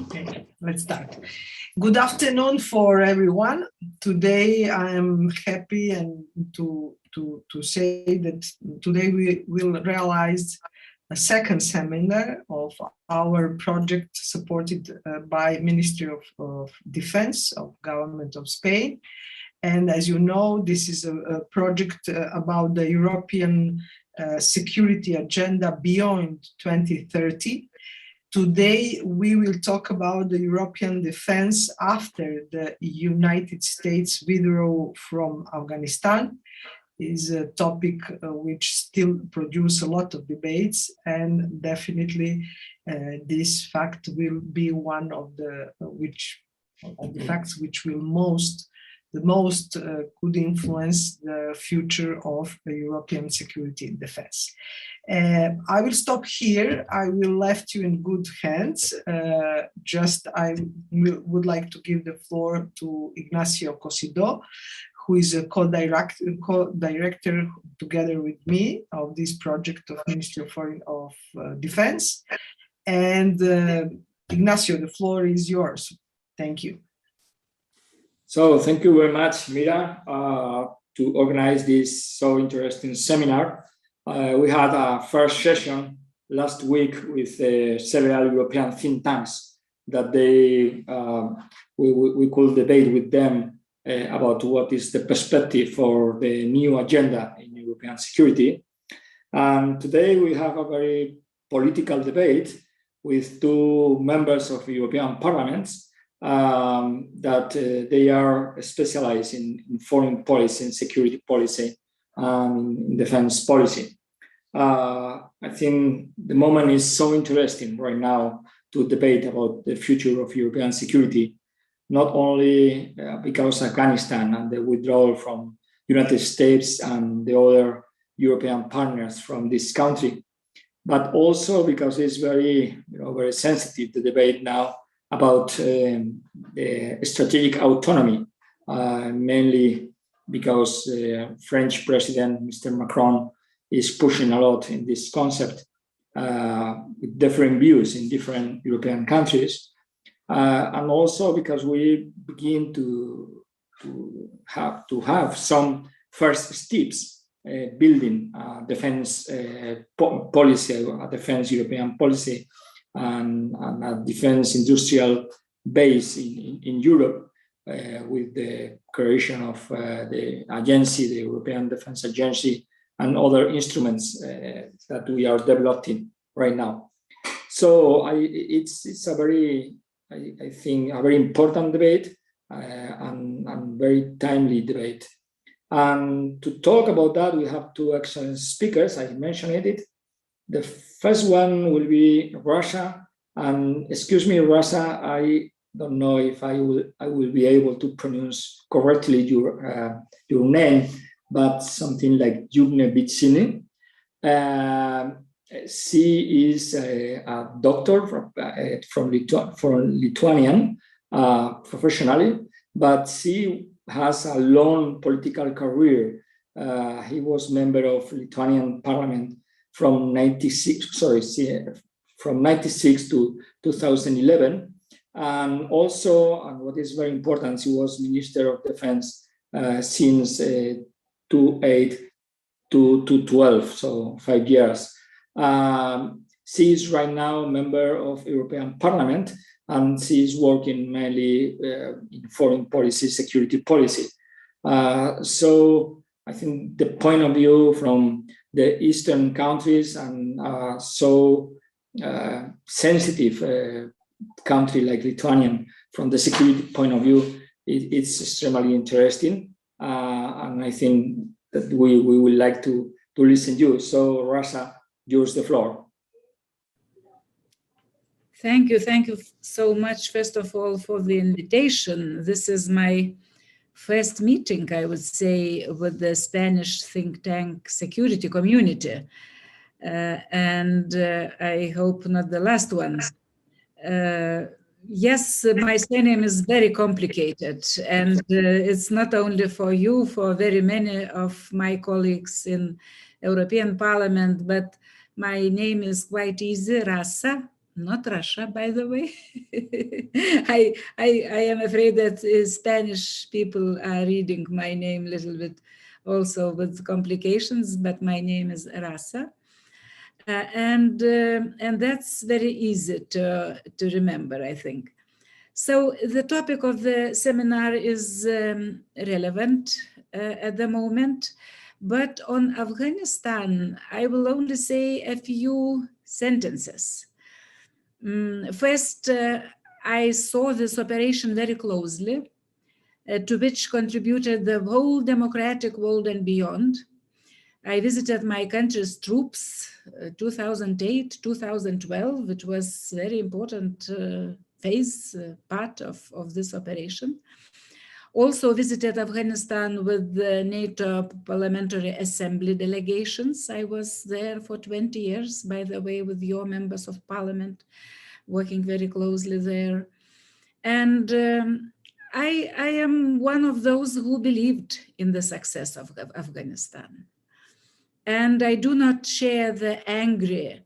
Okay, let's start. Good afternoon for everyone. Today I am happy and to say that today we will realize a second seminar of our project supported by Ministry of Defense of Government of Spain. And as you know, this is a project about the European security agenda beyond 2030. Today, we will talk about the European defense after the United States withdrew from Afghanistan. Is a topic which still produces a lot of debates, and definitely this fact will be one of the facts which will the most could influence the future of the European security and defense. I will stop here. I will left you in good hands. I would like to give the floor to Ignacio Cosidó, who is a co-director together with me of this project of Ministry of Defense. And Ignacio, the floor is yours. Thank you. So thank you very much, Mira, to organize this so interesting seminar. We had a first session last week with several European think tanks that we could debate with them about what is the perspective for the new agenda in European security. And today we have a very political debate with two members of the European Parliament that they are specialized in foreign policy and security policy and defense policy. I think the moment is so interesting right now to debate about the future of European security, not only because Afghanistan and the withdrawal from United States and the other European partners from this country, but also because it's very sensitive to debate now about strategic autonomy, mainly because French President Mr. Macron is pushing a lot in this concept with different views in different European countries. And also because we begin to have some first steps building defense policy, a defense European policy, and a defense industrial base in Europe with the creation of the agency, the European Defense Agency, and other instruments that we are developing right now. So it's a very, I think, a very important debate and very timely debate. And to talk about that, we have two excellent speakers. I mentioned it. The first one will be Rasa. And excuse me, Rasa, I don't know if I will be able to pronounce correctly your name, but something like Juknevičienė. She is a doctor from Lithuanian professionally, but she has a long political career. He was member of Lithuanian Parliament from 96 to 2011, and also, and what is very important, she was Minister of Defense since 2008 to 2012, so 5 years. She is right now a member of European Parliament, and she is working mainly in foreign policy, security policy. So I think the point of view from the Eastern countries and so sensitive country like Lithuania, from the security point of view, it's extremely interesting. And I think that we would like to listen to you. So Rasa, yours the floor. Thank you so much, first of all, for the invitation. This is my first meeting, I would say, with the Spanish think tank security community. And I hope not the last one. Yes, my surname is very complicated, and it's not only for you, for very many of my colleagues in European Parliament, but my name is quite easy, Rasa. not Russia, by the way. I am afraid that Spanish people are reading my name a little bit also with complications, but my name is Rasa. And that's very easy to remember, I think. So the topic of the seminar is relevant at the moment, but on Afghanistan, I will only say a few sentences. First, I saw this operation very closely, to which contributed the whole democratic world and beyond. I visited my country's troops 2008, 2012, which was very important phase, part of this operation. Also visited Afghanistan with the NATO Parliamentary Assembly delegations. I was there for 20 years, by the way, with your members of parliament, working very closely there. And I am one of those who believed in the success of Afghanistan. And I do not share the angry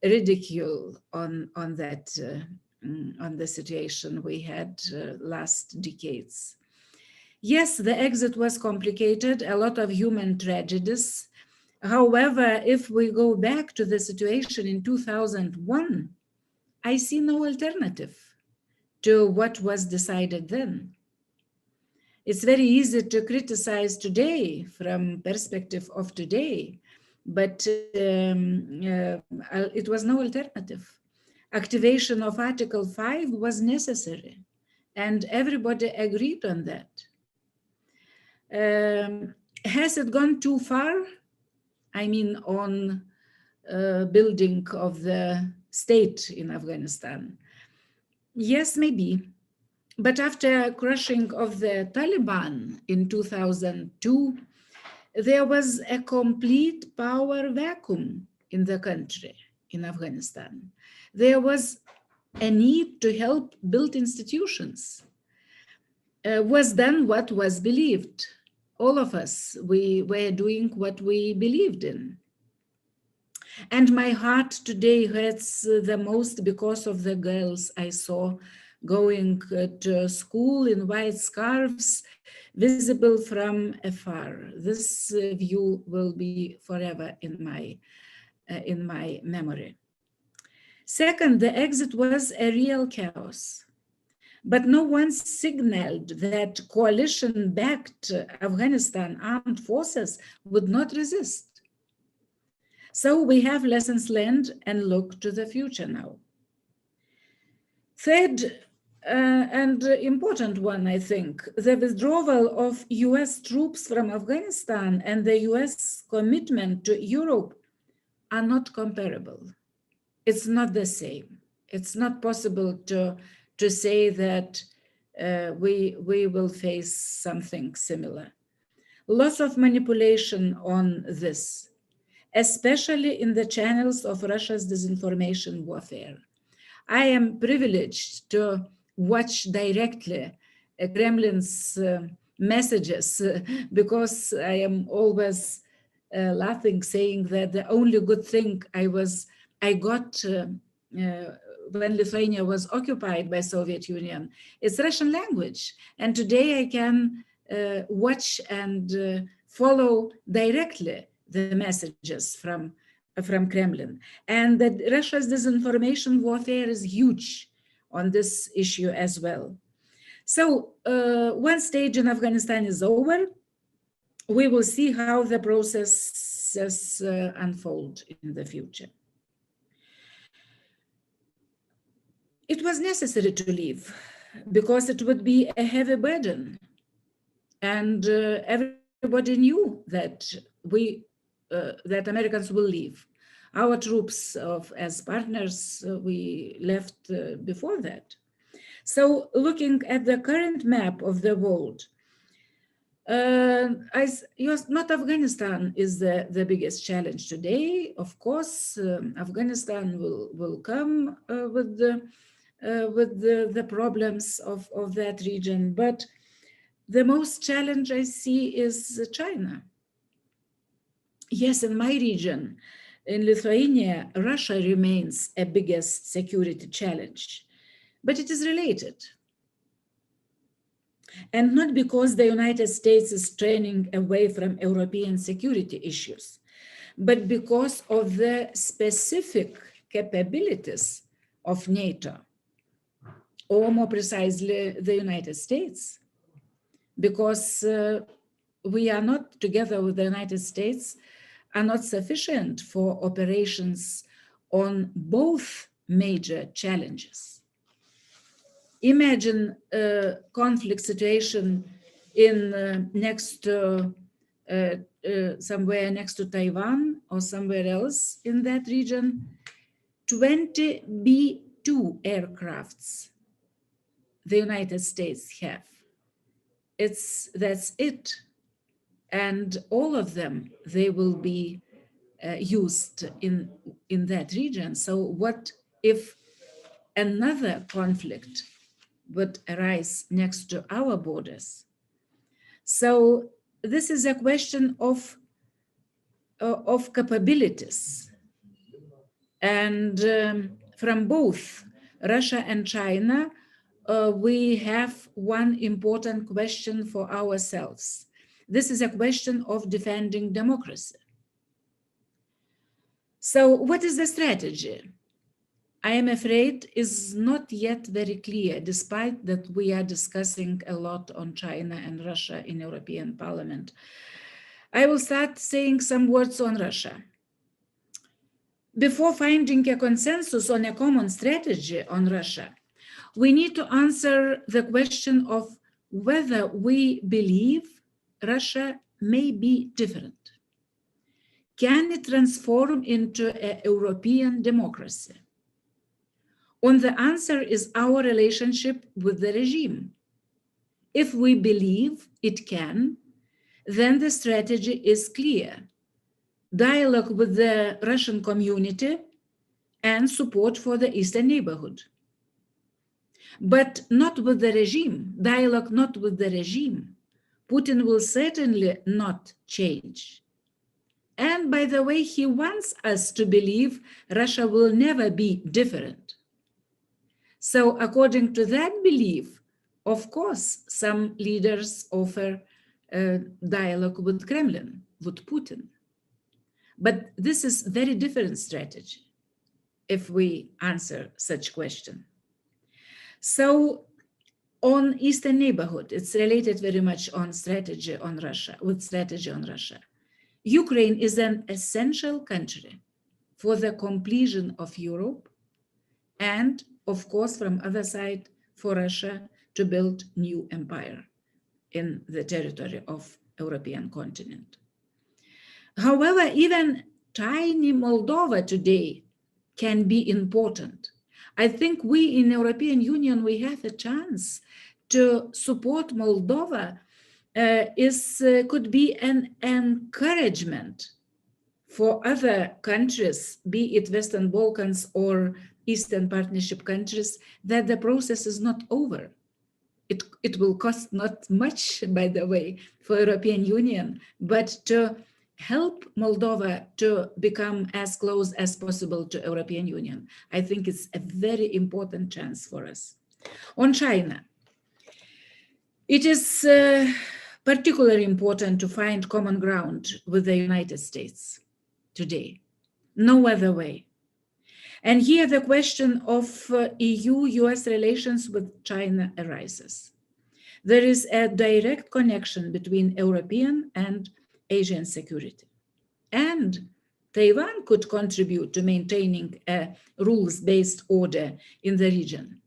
ridicule on that, on the situation we had last decades. Yes, the exit was complicated, a lot of human tragedies. However, if we go back to the situation in 2001, I see no alternative to what was decided then. It's very easy to criticize today from perspective of today, but it was no alternative. Activation of Article 5 was necessary, and everybody agreed on that. Has it gone too far? I mean, on building of the state in Afghanistan. Yes, maybe. But after crushing of the Taliban in 2002, there was a complete power vacuum in the country, in Afghanistan. There was a need to help build institutions. Was done what was believed. All of us, we were doing what we believed in. And my heart today hurts the most because of the girls I saw going to school in white scarves, visible from afar. This view will be forever in my memory. Second, the exit was a real chaos, but no one signaled that coalition-backed Afghanistan armed forces would not resist. So we have lessons learned and look to the future now. Third, and important one, I think, the withdrawal of US troops from Afghanistan and the US commitment to Europe are not comparable. It's not the same. It's not possible to say that we will face something similar. Lots of manipulation on this, especially in the channels of Russia's disinformation warfare. I am privileged to watch directly Kremlin's messages because I am always laughing, saying that the only good thing I got when Lithuania was occupied by Soviet Union is Russian language. And today I can watch and follow directly the messages from Kremlin. And that Russia's disinformation warfare is huge on this issue as well. So one stage in Afghanistan is over. We will see how the processes unfold in the future. It was necessary to leave because it would be a heavy burden. And everybody knew that that Americans will leave. Our troops as partners, we left before that. So looking at the current map of the world, not Afghanistan is the biggest challenge today. Of course, Afghanistan will come with the problems of that region, but the most challenge I see is China. Yes, in my region, in Lithuania, Russia remains a biggest security challenge, but it is related. And not because the United States is turning away from European security issues, but because of the specific capabilities of NATO, or more precisely, the United States, because we are not, together with the United States, are not sufficient for operations on both major challenges. Imagine a conflict situation in somewhere next to Taiwan or somewhere else in that region. 20 B-2 aircrafts the United States have. That's it. And all of them, they will be used in that region. So what if another conflict would arise next to our borders? So this is a question of capabilities. And from both Russia and China, we have one important question for ourselves. This is a question of defending democracy. So what is the strategy? I am afraid is not yet very clear, despite that we are discussing a lot on China and Russia in European Parliament. I will start saying some words on Russia. Before finding a consensus on a common strategy on Russia, we need to answer the question of whether we believe Russia may be different. Can it transform into a European democracy? And the answer is our relationship with the regime. If we believe it can, then the strategy is clear. Dialogue with the Russian community and support for the Eastern neighborhood. But not with the regime, dialogue not with the regime. Putin will certainly not change. And by the way, he wants us to believe Russia will never be different. So according to that belief, of course, some leaders offer dialogue with Kremlin, with Putin. But this is very different strategy if we answer such question. So on Eastern neighborhood, it's related very much on strategy on Russia, with strategy on Russia. Ukraine is an essential country for the completion of Europe and, of course, from other side, for Russia to build new empire in the territory of European continent. However, even tiny Moldova today can be important. I think we in European Union, we have a chance to support Moldova. Could be an encouragement for other countries, be it Western Balkans or Eastern Partnership countries, that the process is not over. It will cost not much, by the way, for European Union, but to help Moldova to become as close as possible to European Union. I think it's a very important chance for us. On China, it is particularly important to find common ground with the United States today. No other way. And here the question of EU-US relations with China arises. There is a direct connection between European and Asian security. And Taiwan could contribute to maintaining a rules-based order in the region.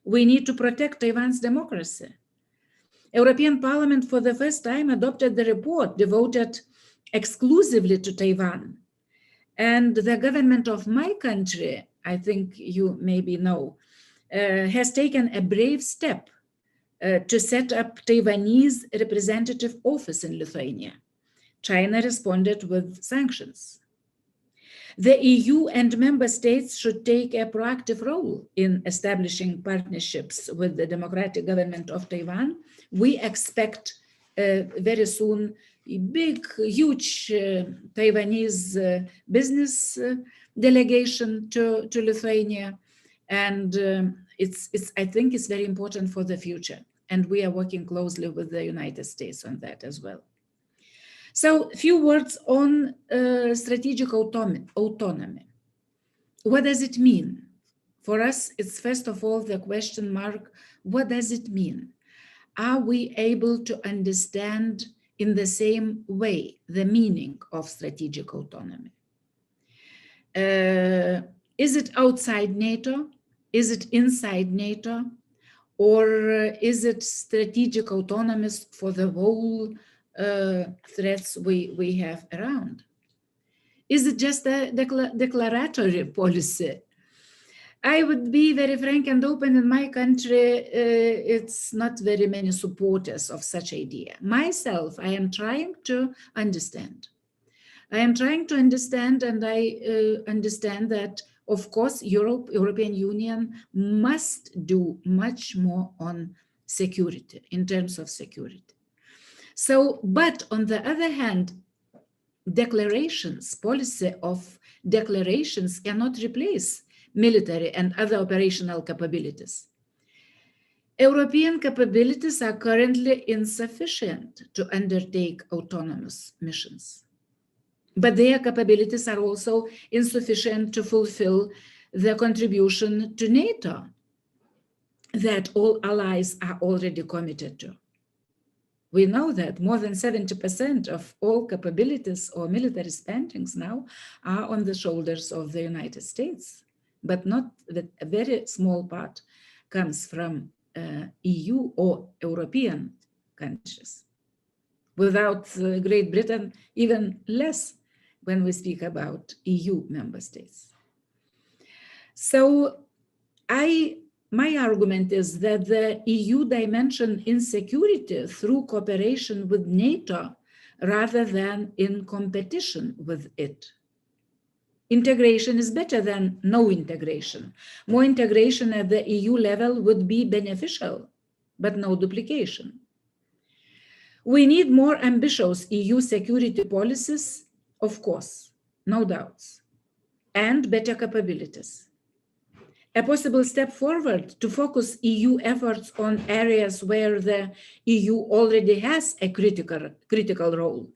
We need to protect Taiwan's democracy. European Parliament for the first time adopted the report devoted exclusively to Taiwan. And the government of my country, I think you maybe know, has taken a brave step to set up Taiwanese representative office in Lithuania. China responded with sanctions. The EU and member states should take a proactive role in establishing partnerships with the democratic government of Taiwan. We expect very soon a big, huge Taiwanese business delegation to Lithuania. And I think it's very important for the future. And we are working closely with the United States on that as well. So a few words on strategic autonomy. What does it mean? For us, it's first of all the question mark, what does it mean? Are we able to understand in the same way the meaning of strategic autonomy? Is it outside NATO? Is it inside NATO? Or is it strategic autonomy for the whole threats we have around? Is it just a declaratory policy? I would be very frank and open. In my country, it's not very many supporters of such idea. Myself, I am trying to understand. I am trying to understand, and I understand that, of course, European Union must do much more on security, in terms of security. So, but on the other hand, declarations, policy of declarations cannot replace military and other operational capabilities. European capabilities are currently insufficient to undertake autonomous missions. But their capabilities are also insufficient to fulfill the contribution to NATO that all allies are already committed to. We know that more than 70% of all capabilities or military spendings now are on the shoulders of the United States, but not that a very small part comes from EU or European countries. Without Great Britain, even less when we speak about EU member states. So my argument is that the EU dimension in security through cooperation with NATO rather than in competition with it. Integration is better than no integration. More integration at the EU level would be beneficial, but no duplication. We need more ambitious EU security policies, of course, no doubts, and better capabilities. A possible step forward to focus EU efforts on areas where the EU already has a critical role,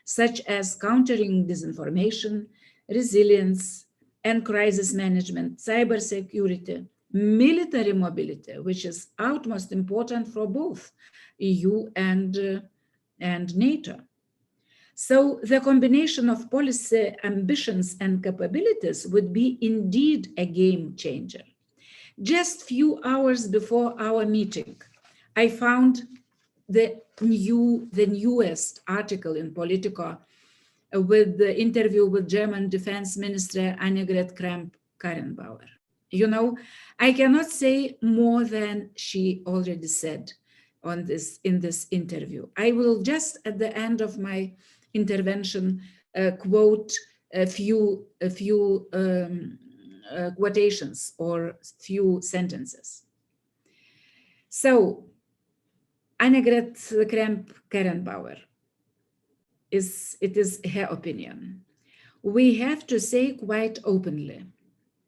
such as countering disinformation, resilience, and crisis management, cybersecurity, military mobility, which is utmost important for both EU and NATO. So the combination of policy ambitions and capabilities would be indeed a game changer. Just few hours before our meeting, I found the newest article in Politico with the interview with German Defense Minister Annegret Kramp-Karrenbauer. You know, I cannot say more than she already said on this in this interview. I will just at the end of my intervention quote a few quotations or few sentences. So Annegret Kramp-Karrenbauer, it is her opinion. We have to say quite openly,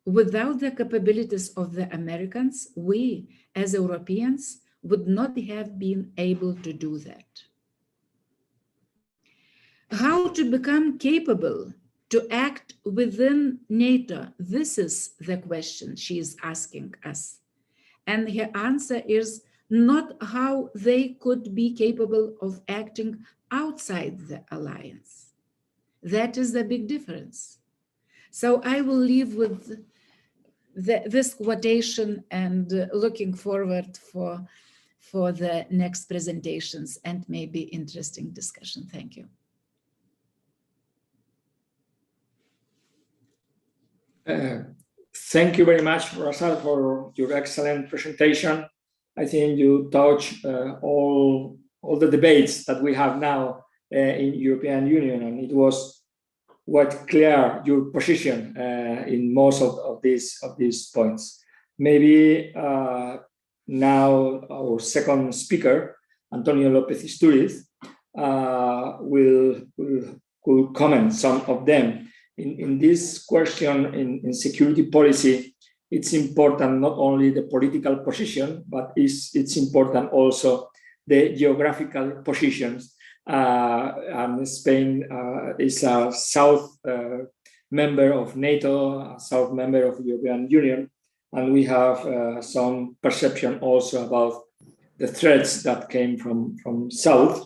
without the capabilities of the Americans, we as Europeans would not have been able to do that. How to become capable to act within NATO? This is the question she is asking us. And her answer is not how they could be capable of acting outside the alliance. That is the big difference. So I will leave with this quotation and looking forward for the next presentations and maybe interesting discussion. Thank you. Thank you very much, Rasa, for your excellent presentation. I think you touched all the debates that we have now in European Union, and it was quite clear your position in most of these points. Maybe now our second speaker, Antonio López Istúriz, will comment some of them. In this question in security policy, it's important not only the political position, but it's important also the geographical positions. And Spain is a south member of NATO, a south member of the European Union, and we have some perception also about the threats that came from south.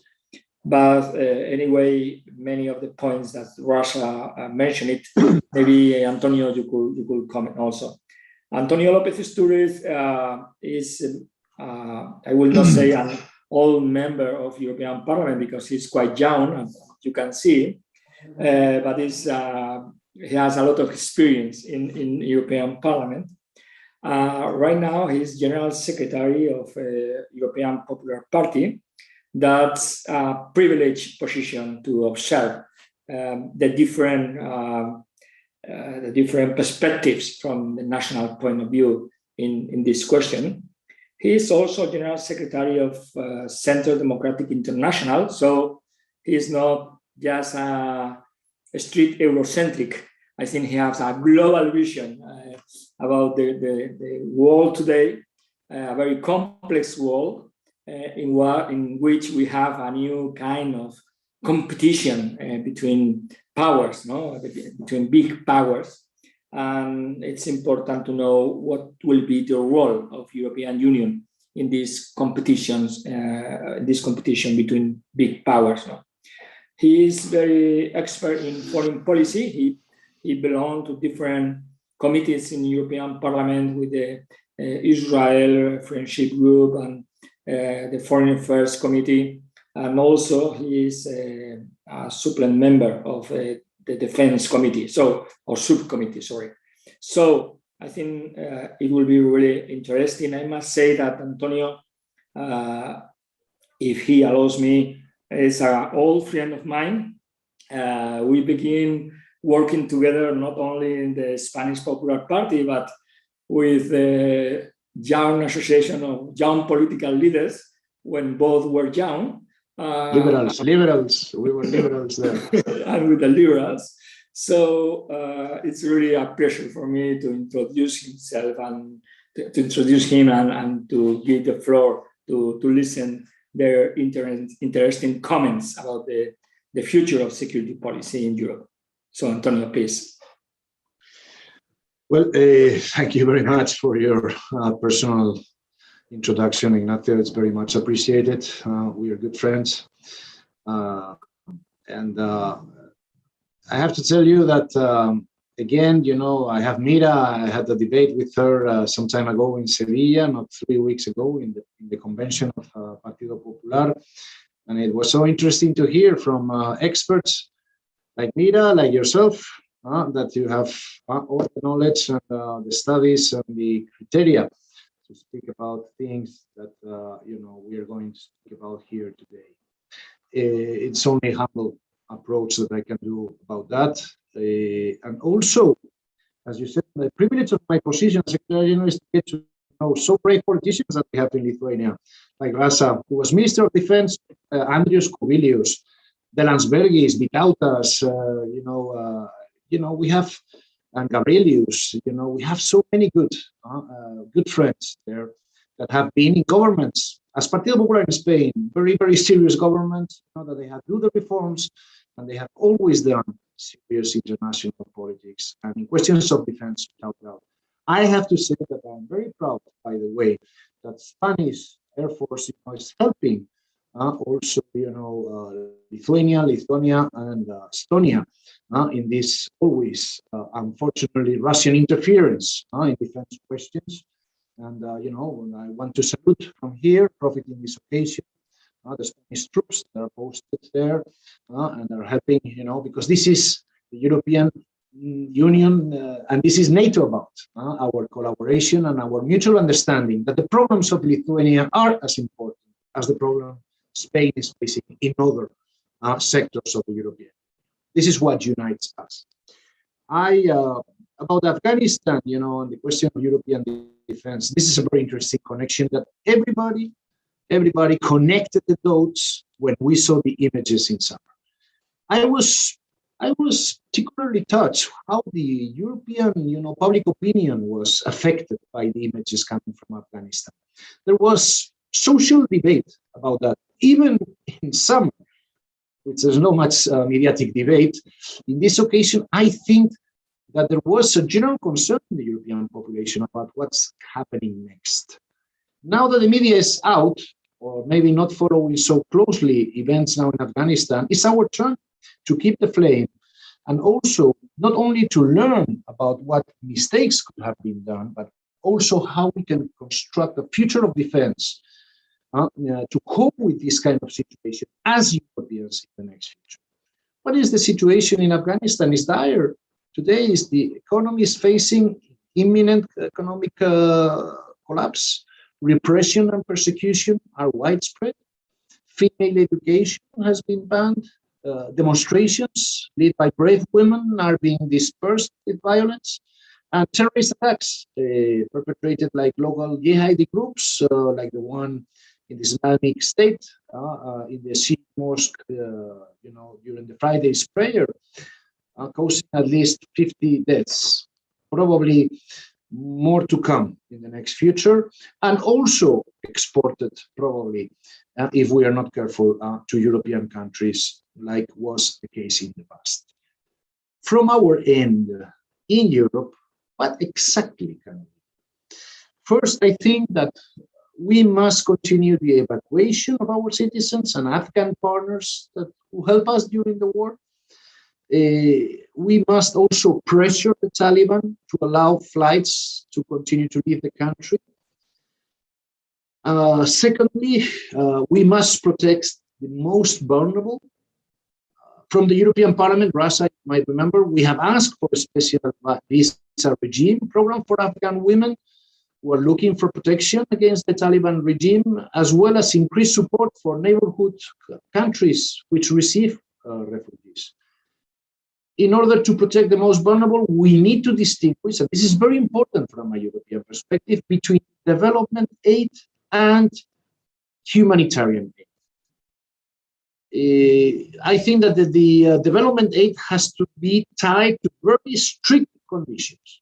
But anyway, many of the points that Rasa mentioned it, maybe Antonio, you could comment also. Antonio López Istúriz is, I will not say an old member of European Parliament because he's quite young, as you can see, but he has a lot of experience in European Parliament. Right now, he's General Secretary of European Popular Party. That's a privileged position to observe the different perspectives from the national point of view in this question. He is also General Secretary of Centre Democratic International, so he is not just a street Eurocentric. I think he has a global vision about the world today, a very complex world in which we have a new kind of competition between powers, between big powers. And it's important to know what will be the role of European Union in these competitions, this competition between big powers. He is very expert in foreign policy. He belonged to different committees in European Parliament with the Israel Friendship Group and the Foreign Affairs Committee. And also he is a supplement member of the Defense Committee, or subcommittee, sorry. So I think it will be really interesting. I must say that Antonio, if he allows me, is an old friend of mine. We begin working together not only in the Spanish Popular Party, but with the Young Association of Young Political Leaders when both were young. Liberals. We were liberals there. And with the liberals. So it's really a pleasure for me to introduce himself and to introduce him and to give the floor to listen their interesting comments about the future of security policy in Europe. So Antonio, please. Well, thank you very much for your personal introduction, Ignacio. It's very much appreciated. We are good friends. And I have to tell you that, again, I have Mira. I had a debate with her some time ago in Sevilla, not 3 weeks ago, in the convention of Partido Popular. And it was so interesting to hear from experts like Mira, like yourself, that you have all the knowledge and the studies and the criteria to speak about things that we are going to speak about here today. It's only a humble approach that I can do about that. And also, as you said, the privilege of my position as Secretary General is to get to know so great politicians that we have in Lithuania, like Rasa, who was Minister of Defense, Andrius Kubilius, the Landsbergis, Vytautas, we have, and Gabrielius, we have so many good friends there that have been in governments, as Partido Popular in Spain, very, very serious governments, that they have do the reforms, and they have always done serious international politics, and in questions of defense, without doubt. I have to say that I'm very proud, by the way, that Spanish Air Force is helping also, Lithuania, and Estonia in this always, unfortunately, Russian interference in defense questions. And, I want to salute from here, profiting this occasion, the Spanish troops that are posted there and are helping, because this is the European Union and this is NATO about our collaboration and our mutual understanding that the problems of Lithuania are as important as the problem Spain is facing in other sectors of the European. This is what unites us. About Afghanistan, and the question of European defense, this is a very interesting connection that everybody everybody connected the dots when we saw the images in summer. I was particularly touched how the European, public opinion was affected by the images coming from Afghanistan. There was social debate about that, even in summer, which there's not much mediatic debate. In this occasion, I think that there was a general concern in the European population about what's happening next. Now that the media is out, or maybe not following so closely events now in Afghanistan, it's our turn to keep the flame, and also not only to learn about what mistakes could have been done, but also how we can construct a future of defense to cope with this kind of situation as Europeans in the next future. What is the situation in Afghanistan? Is dire. Today is the economy is facing imminent economic collapse. Repression and persecution are widespread. Female education has been banned. Demonstrations led by brave women are being dispersed with violence. And terrorist attacks perpetrated like local jihadi groups, like the one in the Islamic State, in the Sikh mosque, during the Friday's prayer, causing at least 50 deaths, probably more to come in the next future, and also exported probably, if we are not careful, to European countries, like was the case in the past. From our end, in Europe, what exactly can we do? First, I think that we must continue the evacuation of our citizens and Afghan partners who help us during the war. We must also pressure the Taliban to allow flights to continue to leave the country. Secondly, we must protect the most vulnerable. From the European Parliament, Rasa, you might remember, we have asked for a special visa regime program for Afghan women who are looking for protection against the Taliban regime, as well as increased support for neighborhood countries which receive refugees. In order to protect the most vulnerable, we need to distinguish, and this is very important from a European perspective, between development aid and humanitarian aid. I think that the development aid has to be tied to very strict conditions,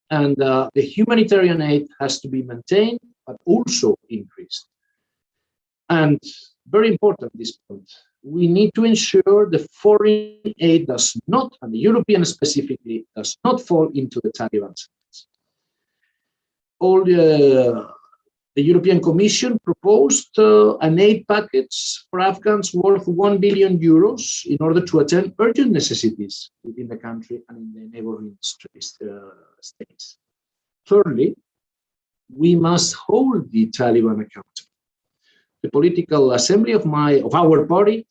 and the humanitarian aid has to be maintained, but also increased. And very important at this point, we need to ensure the foreign aid does not, and the European specifically, does not fall into the Taliban's hands. All the European Commission proposed an aid package for Afghans worth 1 billion euros in order to attend urgent necessities within the country and in the neighboring states. Thirdly, we must hold the Taliban accountable. The political assembly of our party,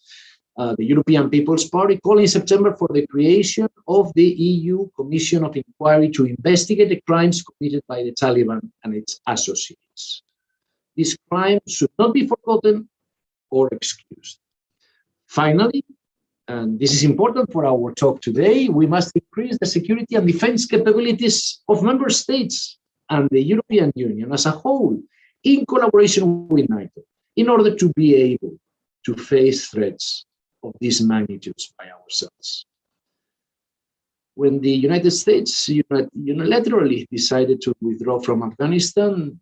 the European People's Party, called in September for the creation of the EU Commission of Inquiry to investigate the crimes committed by the Taliban and its associates. These crimes should not be forgotten or excused. Finally, and this is important for our talk today, we must increase the security and defense capabilities of member states and the European Union as a whole, in collaboration with NATO, in order to be able to face threats of these magnitudes by ourselves. When the United States unilaterally decided to withdraw from Afghanistan,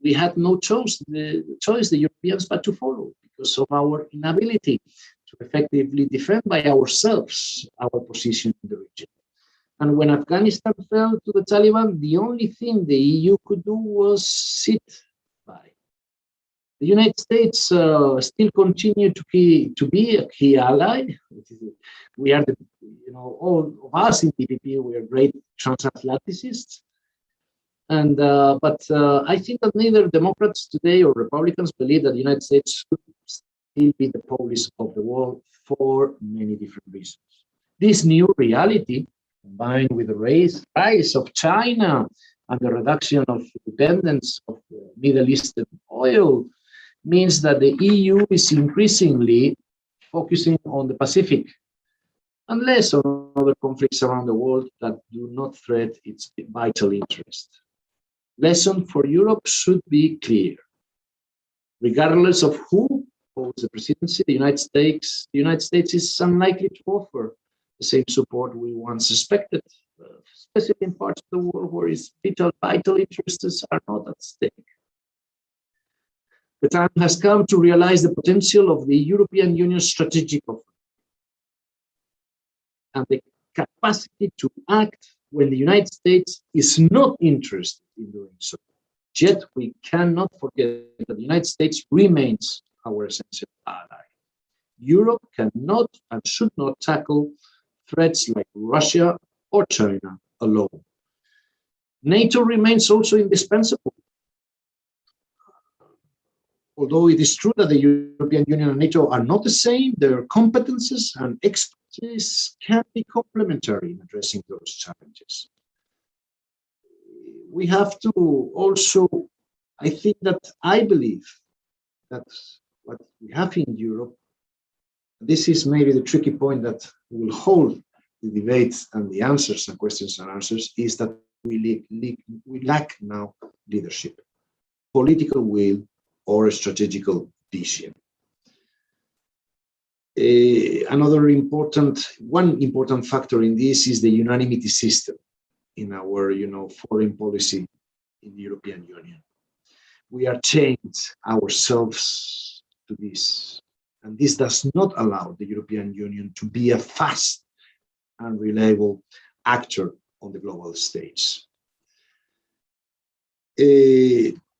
we had no choice, the Europeans, but to follow, because of our inability to effectively defend by ourselves our position in the region. And when Afghanistan fell to the Taliban, the only thing the EU could do was sit by. The United States still continue to be a key ally. We are, all of us in PPP, we are great transatlanticists. And but I think that neither Democrats today or Republicans believe that the United States should still be the police of the world for many different reasons. This new reality, combined with the rise of China and the reduction of dependence of Middle Eastern oil, means that the EU is increasingly focusing on the Pacific and less on other conflicts around the world that do not threaten its vital interest. Lesson for Europe should be clear. Regardless of who holds the presidency, the United States is unlikely to offer the same support we once suspected, especially in parts of the world where its vital interests are not at stake. The time has come to realize the potential of the European Union's strategic offer and the capacity to act when the United States is not interested in doing so. Yet we cannot forget that the United States remains our essential ally. Europe cannot and should not tackle threats like Russia or China alone. NATO remains also indispensable. Although it is true that the European Union and NATO are not the same, their competences and expertise can be complementary in addressing those challenges. We have to also, I believe that what we have in Europe, this is maybe the tricky point that will hold the debate and the answers and questions and answers, is that we lack now leadership, political will, or a strategical vision. One important factor in this is the unanimity system in our, foreign policy in the European Union. We are chained ourselves to this, and this does not allow the European Union to be a fast and reliable actor on the global stage.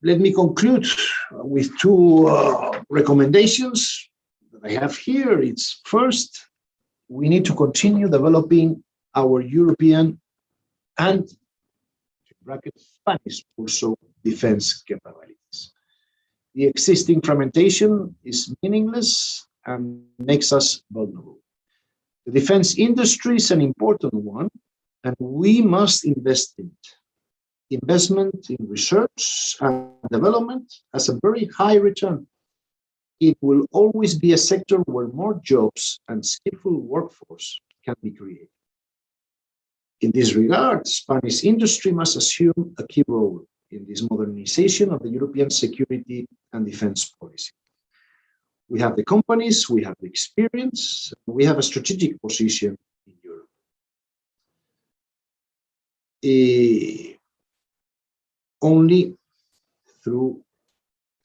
Let me conclude with two recommendations that I have here. It's first, we need to continue developing our European and Spanish also defense capabilities. The existing fragmentation is meaningless and makes us vulnerable. The defense industry is an important one, and we must invest in it. Investment in research and development has a very high return. It will always be a sector where more jobs and skillful workforce can be created. In this regard, Spanish industry must assume a key role in this modernization of the European security and defense policy. We have the companies, we have the experience, we have a strategic position in Europe.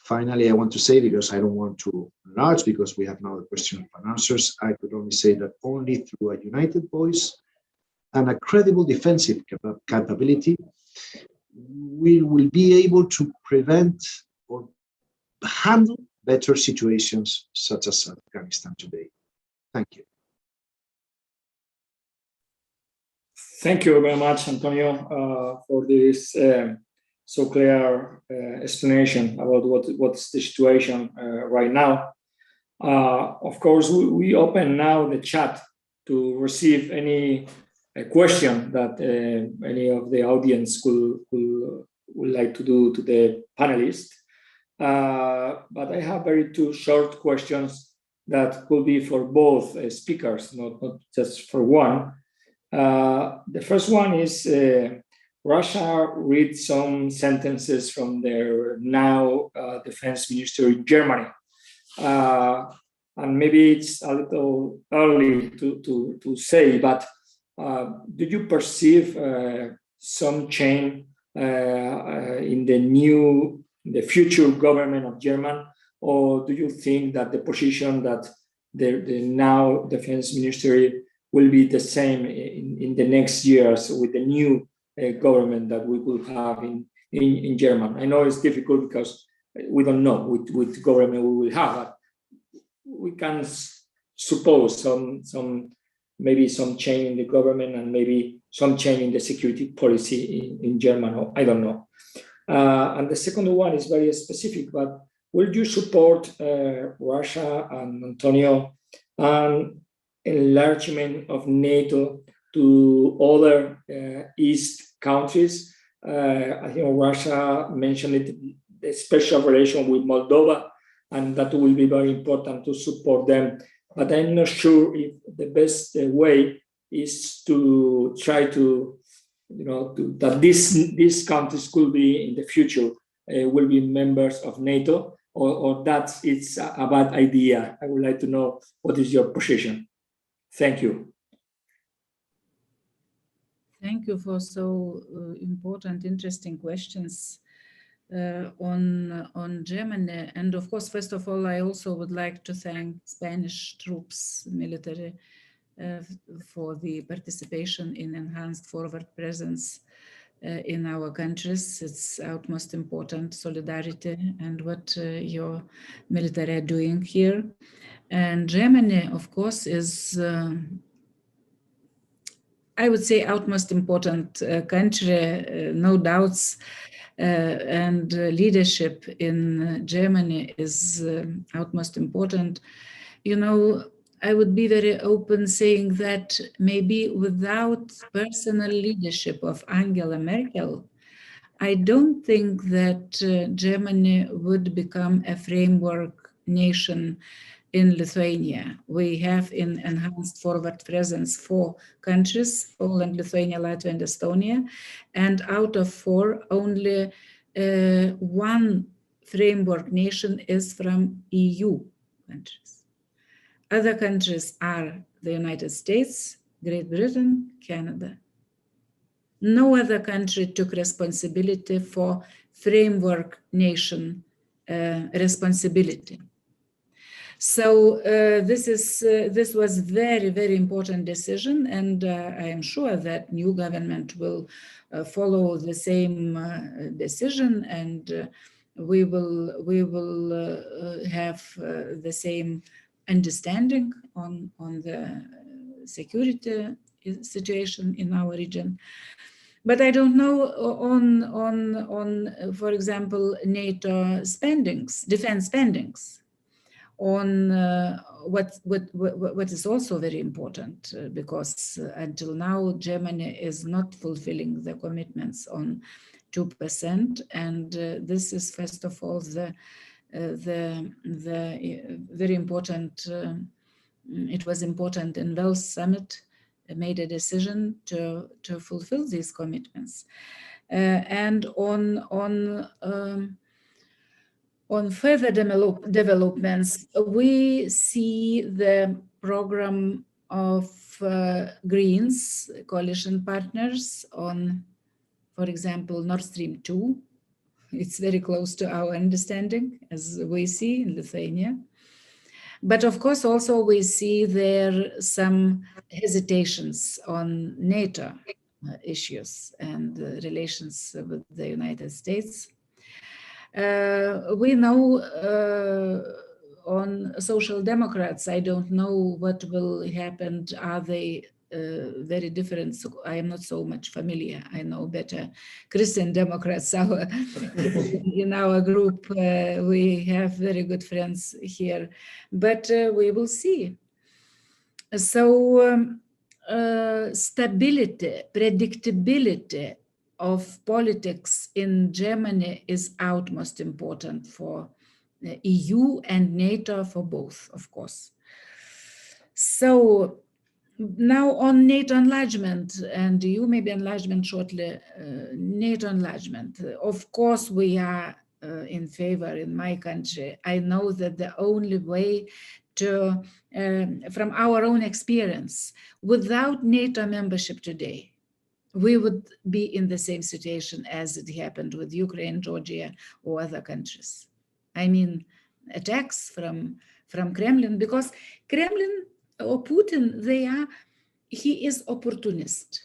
Finally, I want to say, because I don't want to enlarge, because we have now the question and answers, I could only say that only through a united voice and a credible defensive capability, we will be able to prevent or handle better situations such as Afghanistan today. Thank you. Thank you very much, Antonio, for this so clear explanation about what's the situation right now. Of course, we open now the chat to receive any question that any of the audience would like to do to the panelists. But I have two short questions that could be for both speakers, not just for one. The first one is, Russia read some sentences from their now defense minister in Germany. And maybe it's a little early to say, but do you perceive some change in the future government of Germany, or do you think that the position that the now defense ministry will be the same in the next years with the new government that we will have in Germany? I know it's difficult because we don't know which government we will have, but we can suppose maybe some change in the government and maybe some change in the security policy in Germany. I don't know. And the second one is very specific, but will you support Russia and Antonio and enlargement of NATO to other East countries? I think Russia mentioned it, the special relation with Moldova, and that will be very important to support them. But I'm not sure if the best way is to try to, that these countries could be in the future will be members of NATO, or that it's a bad idea? I would like to know what is your position. Thank you. Thank you for so important, interesting questions on Germany. And of course, first of all, I also would like to thank Spanish troops, military, for the participation in enhanced forward presence in our countries. It's utmost important, solidarity, and what your military are doing here. And Germany, of course, is, I would say, utmost important country, no doubts, and leadership in Germany is utmost important. You know, I would be very open saying that maybe without personal leadership of Angela Merkel, I don't think that Germany would become a framework nation in Lithuania. We have in enhanced forward presence 4 countries, Poland, Lithuania, Latvia, and Estonia. And out of 4, only 1 framework nation is from EU countries. Other countries are the United States, Great Britain, Canada. No other country took responsibility for framework nation responsibility. So this was very, very important decision, and I am sure that new government will follow the same decision, and we will have the same understanding on the security situation in our region. But I don't know on for example, NATO spendings, defense spendings, on what is also very important, because until now Germany is not fulfilling the commitments on 2%, and this is first of all the very important. It was important in Wales summit made a decision to fulfill these commitments, and on further developments, we see the program of Greens coalition partners on, for example, Nord Stream 2. It's very close to our understanding, as we see in Lithuania. But of course, also we see there some hesitations on NATO issues and relations with the United States. We know on Social Democrats, I don't know what will happen. Are they very different? So I am not so much familiar. I know better Christian Democrats. In our group, we have very good friends here, but we will see. So stability, predictability of politics in Germany is utmost important for the EU and NATO, for both, of course. So now on NATO enlargement, and EU maybe enlargement shortly, NATO enlargement, of course we are in favor in my country. I know that the only way to, from our own experience, without NATO membership today, we would be in the same situation as it happened with Ukraine, Georgia, or other countries. I mean, attacks from Kremlin, because Kremlin or Putin, he is opportunist.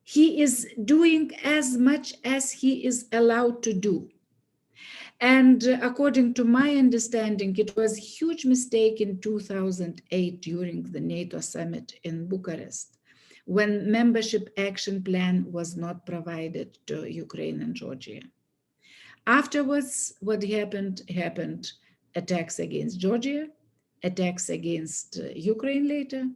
He is doing as much as he is allowed to do. And according to my understanding, it was a huge mistake in 2008 during the NATO summit in Bucharest, when membership action plan was not provided to Ukraine and Georgia. Afterwards, what happened, attacks against Georgia, attacks against Ukraine later,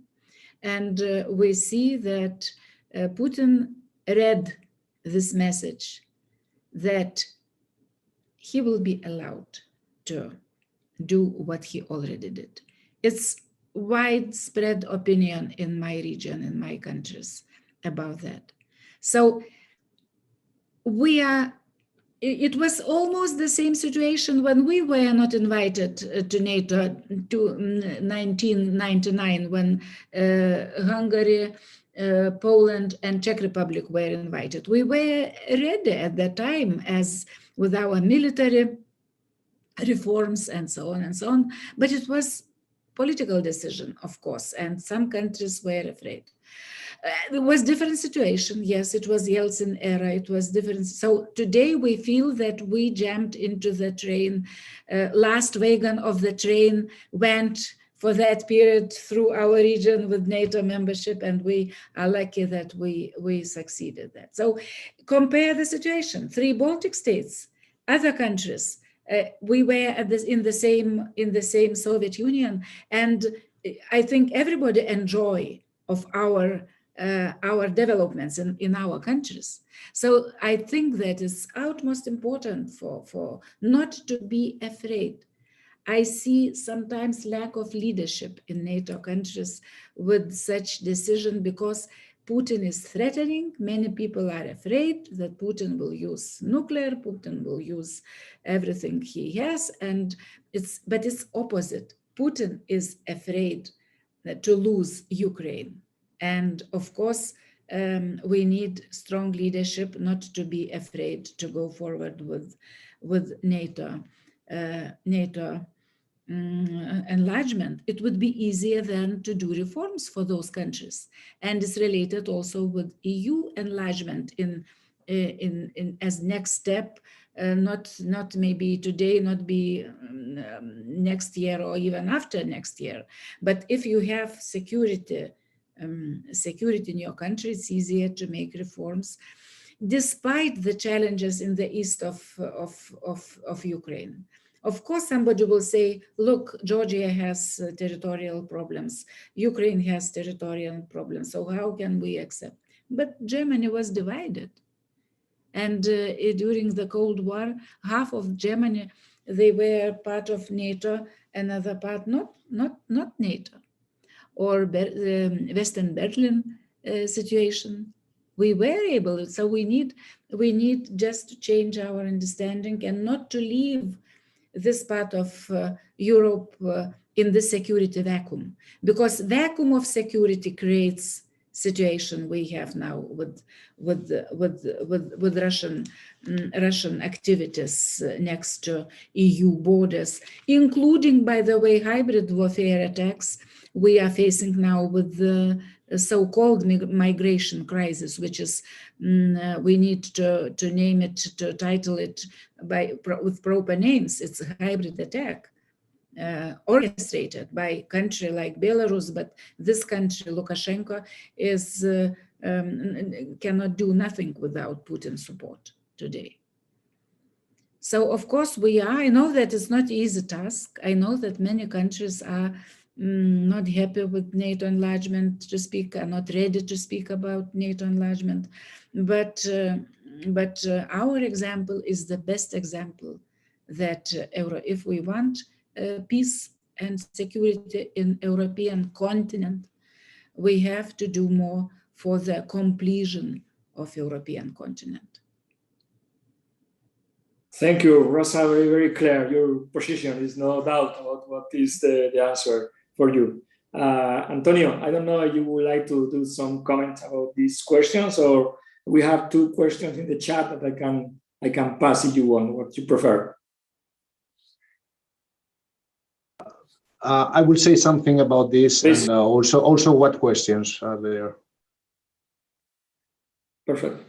and we see that Putin read this message that he will be allowed to do what he already did. It's widespread opinion in my region, in my countries, about that. So we are it was almost the same situation when we were not invited to NATO to 1999, when Hungary, Poland and Czech Republic were invited. We were ready at that time, as with our military reforms and so on, but it was political decision, of course, and some countries were afraid. It was different situation. Yes, it was Yeltsin era. It was different. So today we feel that we jumped into the train. Last wagon of the train went for that period through our region with NATO membership, and we are lucky that we succeeded that. So compare the situation. 3 Baltic states, other countries. We were at this in the same Soviet Union, and I think everybody enjoy of our developments in our countries. So I think that it's utmost important for not to be afraid. I see sometimes lack of leadership in NATO countries with such decision, because Putin is threatening. Many people are afraid that Putin will use nuclear, Putin will use everything he has, and it's opposite. Putin is afraid to lose Ukraine. And of course, we need strong leadership, not to be afraid to go forward with NATO enlargement. It would be easier then to do reforms for those countries, and it's related also with EU enlargement in as next step. Not maybe today, not be next year or even after next year, but if you have security in your country, it's easier to make reforms, despite the challenges in the east of Ukraine. Of course, somebody will say, look, Georgia has territorial problems, Ukraine has territorial problems, so how can we accept? But Germany was divided. And during the Cold War, half of Germany, they were part of NATO, another part not NATO. Or Western Berlin situation, we were able. So we need just to change our understanding and not to leave this part of Europe in the security vacuum, because vacuum of security creates situation we have now with Russian activities next to EU borders, including, by the way, hybrid warfare attacks we are facing now with the so-called migration crisis, which is we need to name it, to title it with proper names. It's a hybrid attack orchestrated by a country like Belarus, but this country, Lukashenko, is cannot do nothing without Putin's support today. So of course I know that it's not an easy task. I know that many countries are not happy with NATO enlargement to speak, are not ready to speak about NATO enlargement, but our example is the best example that if we want peace and security in European continent, we have to do more for the completion of European continent. Thank you, Rasa. Very, very clear. Your position is no doubt about what is the answer for you. Antonio, I don't know if you would like to do some comments about these questions, or we have 2 questions in the chat that I can pass if you want, what you prefer. I will say something about this. Please. And also what questions are there. Perfect.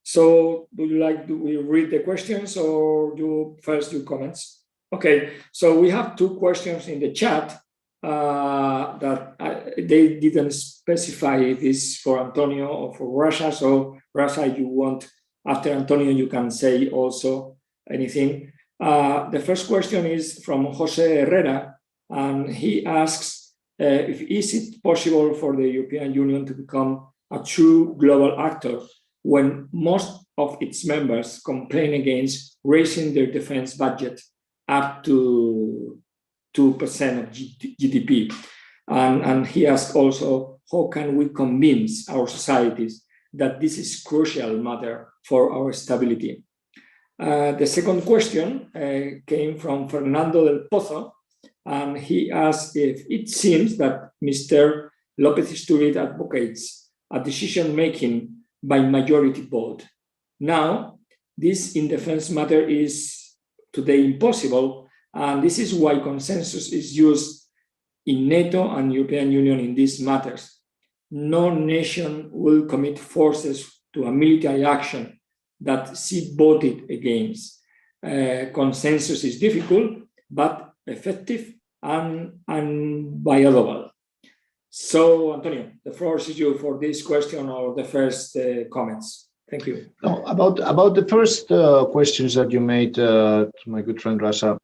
So do we read the questions, or first your comments? Okay, so we have 2 questions in the chat that they didn't specify this for Antonio or for Rasa. So Rasa, if you want, after Antonio, you can say also anything. The first question is from Jose Herrera, and he asks, is it possible for the European Union to become a true global actor when most of its members complain against raising their defense budget up to 2% of GDP? And he asked also, how can we convince our societies that this is a crucial matter for our stability? The second question came from Fernando del Pozo, and he asked if it seems that Mr. López Istúriz advocates a decision-making by majority vote. Now, this in defense matter is today impossible, and this is why consensus is used in NATO and European Union in these matters. No nation will commit forces to a military action that she voted against. Consensus is difficult, but effective and viable. So, Antonio, the floor is yours for this question or the first comments. Thank you. No, about the first questions that you made to my good friend Rasa,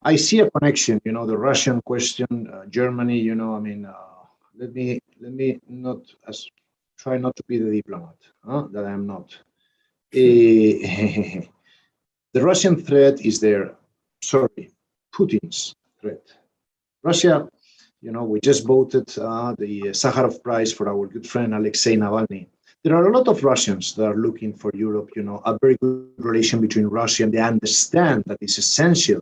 I see a connection. You know, the Russian question, Germany. You know, I mean, let me not try not to be the diplomat that I am not. The Russian threat is there. Sorry, Putin's threat. Russia. You know, we just voted the Sakharov Prize for our good friend Alexei Navalny. There are a lot of Russians that are looking for Europe, you know, a very good relation between Russia, and they understand that it's essential,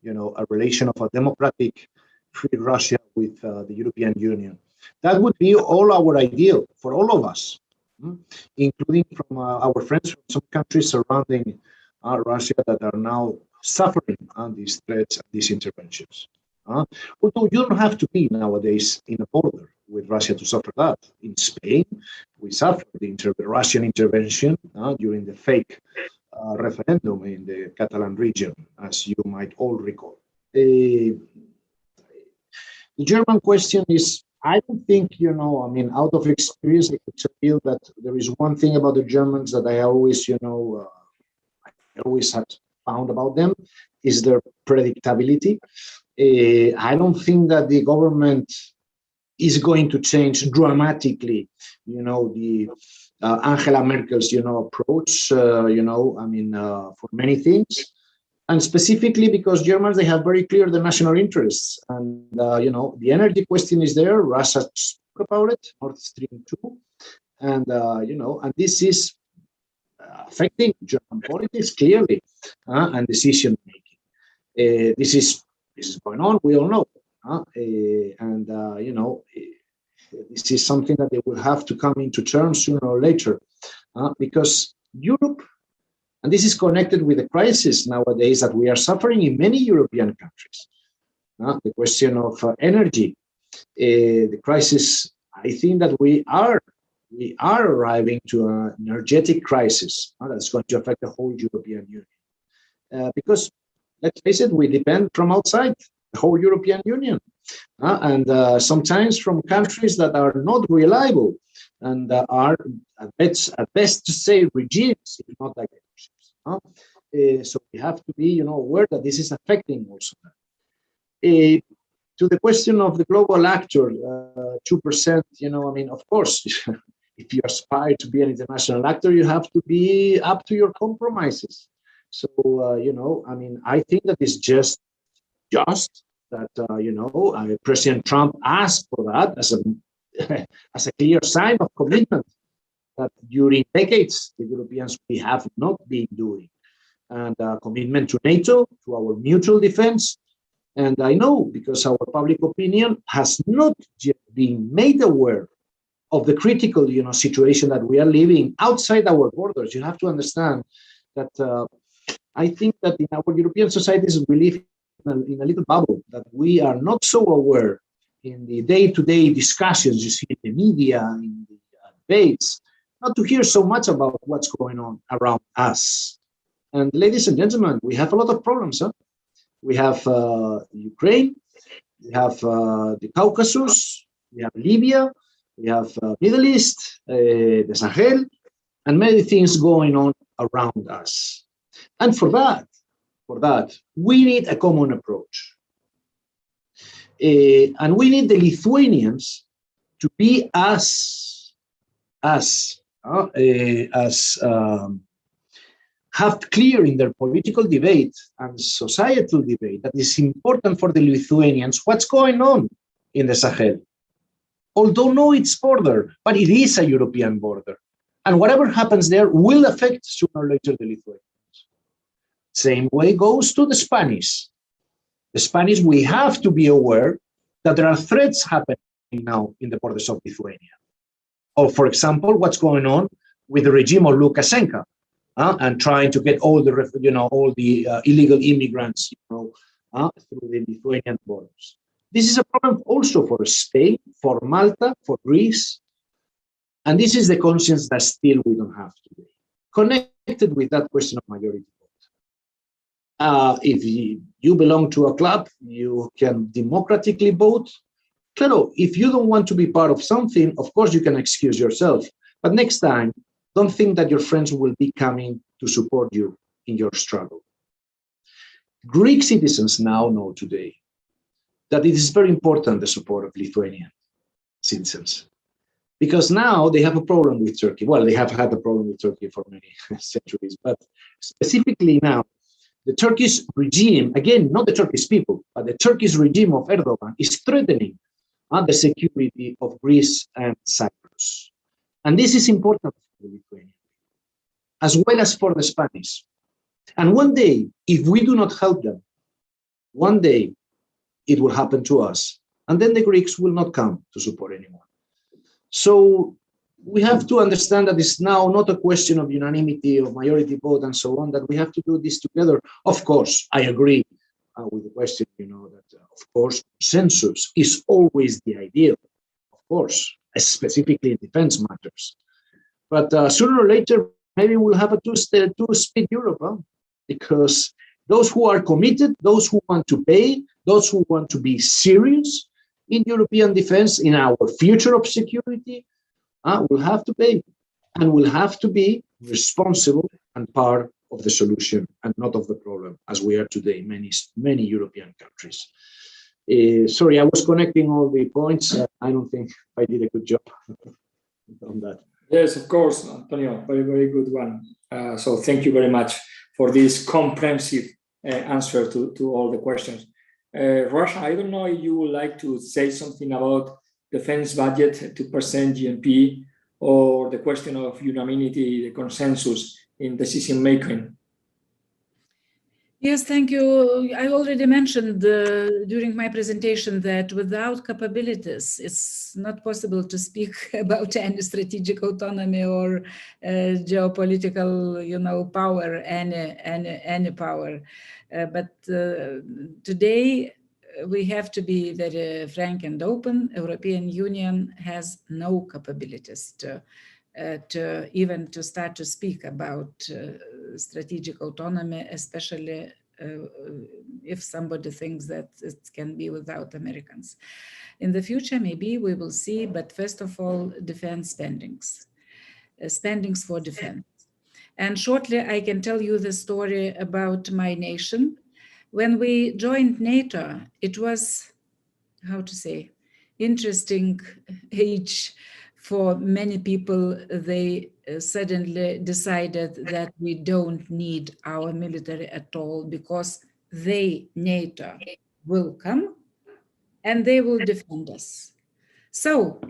you know, a relation of a democratic, free Russia with the European Union. That would be all our ideal for all of us, including from our friends from some countries surrounding Russia that are now suffering these threats and these interventions. Although you don't have to be nowadays in a border with Russia to suffer that. In Spain, we suffered the Russian intervention during the fake referendum in the Catalan region, as you might all recall. The German question is, I don't think, you know, I mean, out of experience, I could tell you that there is one thing about the Germans that I always, you know, I always had found about them, is their predictability. I don't think that the government is going to change dramatically, you know, the Angela Merkel's, you know, approach, you know, I mean, for many things. And specifically because Germans, they have very clear the national interests. And, you know, the energy question is there. Rasa spoke about it, Nord Stream 2. And, you know, and this is affecting German politics clearly and decision making. This is going on, we all know. You know, this is something that they will have to come into terms sooner or later, because Europe, and this is connected with the crisis nowadays that we are suffering in many European countries. The question of energy, the crisis, I think that we are arriving to an energetic crisis that's going to affect the whole European Union. Because let's face it, we depend from outside the whole European Union, and sometimes from countries that are not reliable and are at best to say regimes, if not dictatorships. So we have to be, you know, aware that this is affecting also. To the question of the global actor, 2%, you know, I mean, of course, if you aspire to be an international actor, you have to be up to your compromises. So, you know, I mean, I think that it's just that, you know, President Trump asked for that as a clear sign of commitment that during decades, the Europeans, we have not been doing. And commitment to NATO, to our mutual defense. And I know because our public opinion has not yet been made aware of the critical, you know, situation that we are living outside our borders. You have to understand that I think that in our European societies, we live in a little bubble, that we are not so aware in the day-to-day discussions you see in the media, in the debates, not to hear so much about what's going on around us. And ladies and gentlemen, we have a lot of problems. We have Ukraine, we have the Caucasus, we have Libya, we have Middle East, the Sahel, and many things going on around us. And for that, we need a common approach. And we need the Lithuanians to be have clear in their political debate and societal debate that it's important for the Lithuanians what's going on in the Sahel. Although no, it's border, but it is a European border. And whatever happens there will affect sooner or later the Lithuanians. Same way goes to the Spanish. The Spanish, we have to be aware that there are threats happening now in the borders of Lithuania. Or, for example, what's going on with the regime of Lukashenko, and trying to get all the illegal immigrants, through the Lithuanian borders. This is a problem also for Spain, for Malta, for Greece, and this is the conscience that still we don't have today. Connected with that question of majority vote. If you belong to a club, you can democratically vote. Claro, if you don't want to be part of something, of course you can excuse yourself. But next time, don't think that your friends will be coming to support you in your struggle. Greek citizens now know today that it is very important, the support of Lithuanian citizens, because now they have a problem with Turkey. Well, they have had a problem with Turkey for many centuries, but specifically now, the Turkish regime, again, not the Turkish people, but the Turkish regime of Erdogan is threatening the security of Greece and Cyprus. And this is important for the Lithuanians, as well as for the Spanish. And one day, if we do not help them, one day it will happen to us. And then the Greeks will not come to support anyone. So we have to understand that it's now not a question of unanimity, of majority vote, and so on, that we have to do this together. Of course, I agree with the question, that of course, consensus is always the ideal, of course, specifically in defense matters. But sooner or later, maybe we'll have a two-speed Europe, because those who are committed, those who want to pay, those who want to be serious in European defense, in our future of security, will have to pay, and will have to be responsible and part of the solution and not of the problem, as we are today in many European countries. Sorry, I was connecting all the points. I don't think I did a good job on that. Yes, of course, Antonio, very, very good one. So thank you very much for this comprehensive answer to all the questions. Rasa, I don't know if you would like to say something about defense budget, 2% GNP, or the question of unanimity, the consensus in decision making. Yes, thank you. I already mentioned during my presentation that without capabilities, it's not possible to speak about any strategic autonomy or geopolitical, power, any power. But today we have to be very frank and open. European Union has no capabilities to even to start to speak about strategic autonomy, especially if somebody thinks that it can be without Americans. In the future, maybe we will see, but first of all, defense spendings for defense. And shortly, I can tell you the story about my nation. When we joined NATO, it was, how to say, interesting age for many people. They suddenly decided that we don't need our military at all because NATO will come and they will defend us. So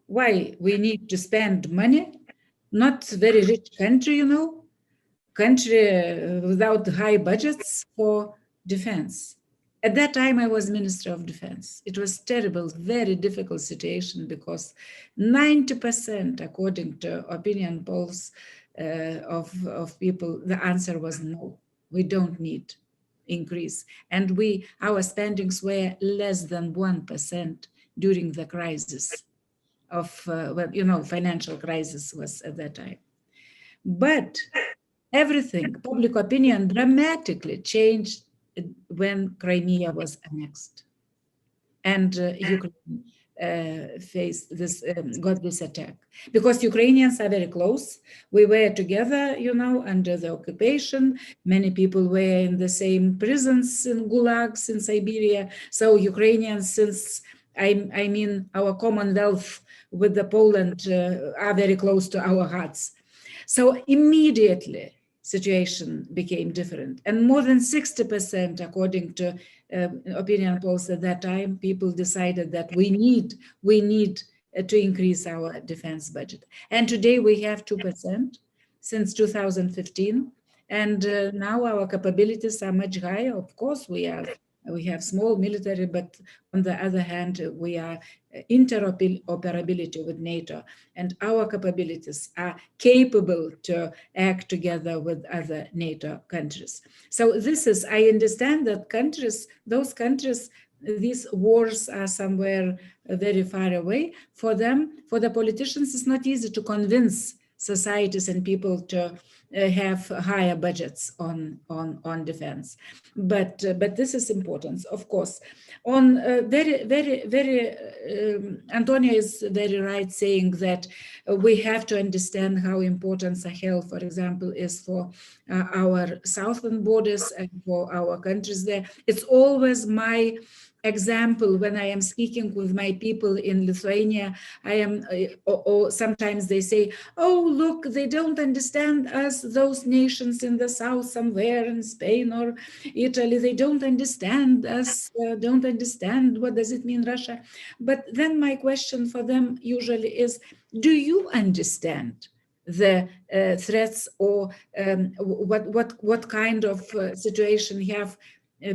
why we need to spend money? Not very rich country, country without high budgets for defense. At that time, I was Minister of Defense. It was terrible, very difficult situation because 90%, according to opinion polls of people, the answer was no, we don't need increase. And our spendings were less than 1% during the crisis of, financial crisis was at that time. But everything, public opinion dramatically changed when Crimea was annexed and Ukraine got this attack. Because Ukrainians are very close. We were together, under the occupation. Many people were in the same prisons in gulags in Siberia. So Ukrainians, since our Commonwealth with the Poland are very close to our hearts. So immediately, situation became different. And more than 60%, according to opinion polls at that time, people decided that we need to increase our defense budget. And today we have 2% since 2015. And now our capabilities are much higher. Of course, we have small military, but on the other hand, we are interoperability with NATO, and our capabilities are capable to act together with other NATO countries. So this is, I understand that those countries, these wars are somewhere very far away. For them, for the politicians, it's not easy to convince societies and people to have higher budgets on defense, but this is important, of course. On Antonio is very right saying that we have to understand how important Sahel, for example, is for our southern borders and for our countries there. It's always my example when I am speaking with my people in Lithuania. I am, or sometimes they say, "Oh, look, they don't understand us, those nations in the south somewhere in Spain or Italy. They don't understand us, don't understand what does it mean Russia." But then my question for them usually is, do you understand the threats, or what kind of situation have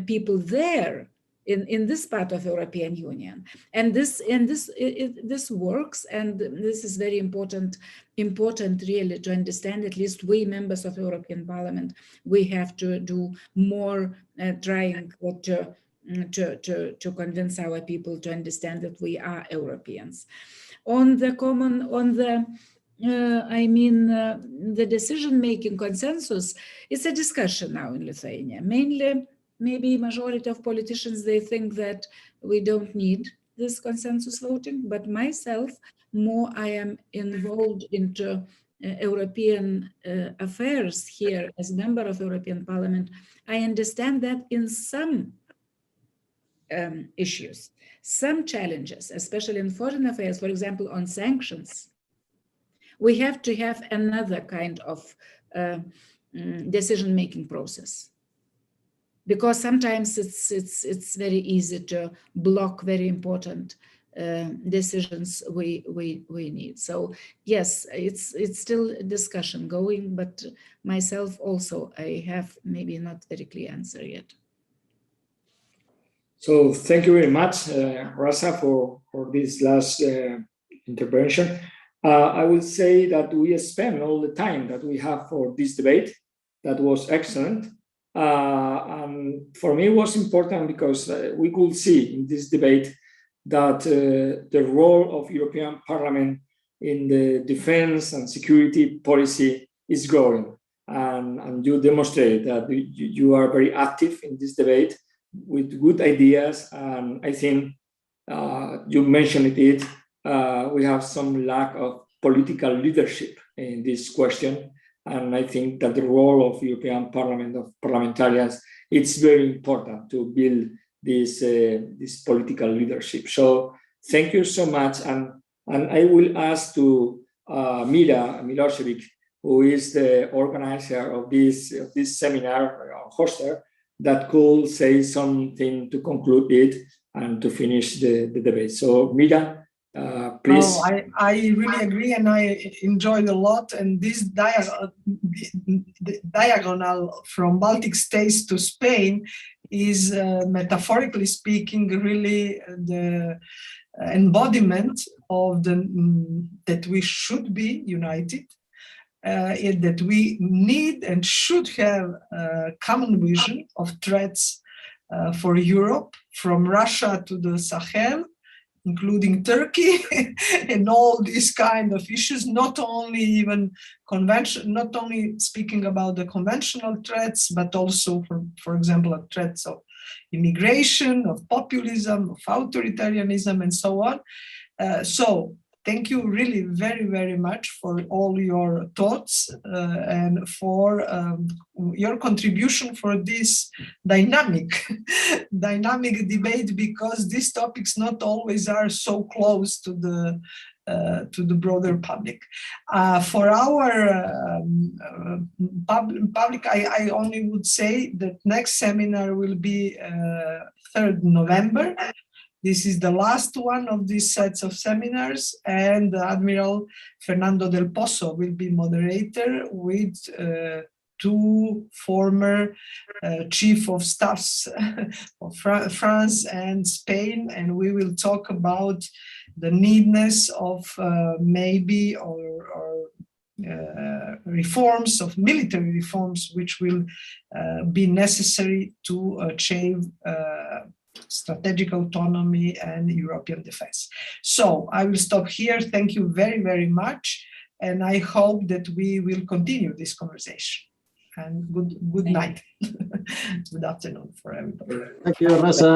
people there in this part of European Union? And this works, and this is very important really to understand. At least we members of European Parliament, we have to do more trying to convince our people to understand that we are Europeans. On the the decision-making consensus, it's a discussion now in Lithuania. Mainly, maybe majority of politicians, they think that we don't need this consensus voting, but myself, more I am involved into European affairs here as a member of European Parliament, I understand that in some issues, some challenges, especially in foreign affairs, for example, on sanctions, we have to have another kind of decision-making process. Because sometimes it's very easy to block very important decisions we need. So yes, it's still a discussion going, but myself also, I have maybe not very clear answer yet. So thank you very much, Rasa, for this last intervention. I would say that we spent all the time that we have for this debate. That was excellent. And for me, it was important because we could see in this debate that the role of European Parliament in the defense and security policy is growing. And you demonstrate that you are very active in this debate with good ideas. And I think you mentioned it, we have some lack of political leadership in this question. And I think that the role of European Parliament, of parliamentarians, it's very important to build this political leadership. So thank you so much. And I will ask to Mira Milosevic, who is the organizer of this seminar, hoster, that could say something to conclude it and to finish the debate. So Mira, please. Oh, I really agree, and I enjoyed a lot. And this diagonal from Baltic states to Spain is, metaphorically speaking, really the embodiment of that we should be united, that we need and should have a common vision of threats for Europe, from Russia to the Sahel, including Turkey, and all these kind of issues, not only speaking about the conventional threats, but also, for example, threats of immigration, of populism, of authoritarianism, and so on. So thank you really very, very much for all your thoughts and for your contribution for this dynamic debate, because these topics not always are so close to the broader public. For our public, I only would say that next seminar will be 3rd November. This is the last one of these sets of seminars, and Admiral Fernando del Pozo will be moderator with two former chief of staffs of France and Spain, and we will talk about the needness of maybe reforms, of military reforms, which will be necessary to achieve strategic autonomy and European defense. So I will stop here. Thank you very, very much. And I hope that we will continue this conversation. And good night. Good afternoon for everybody. Thank you, Rasa.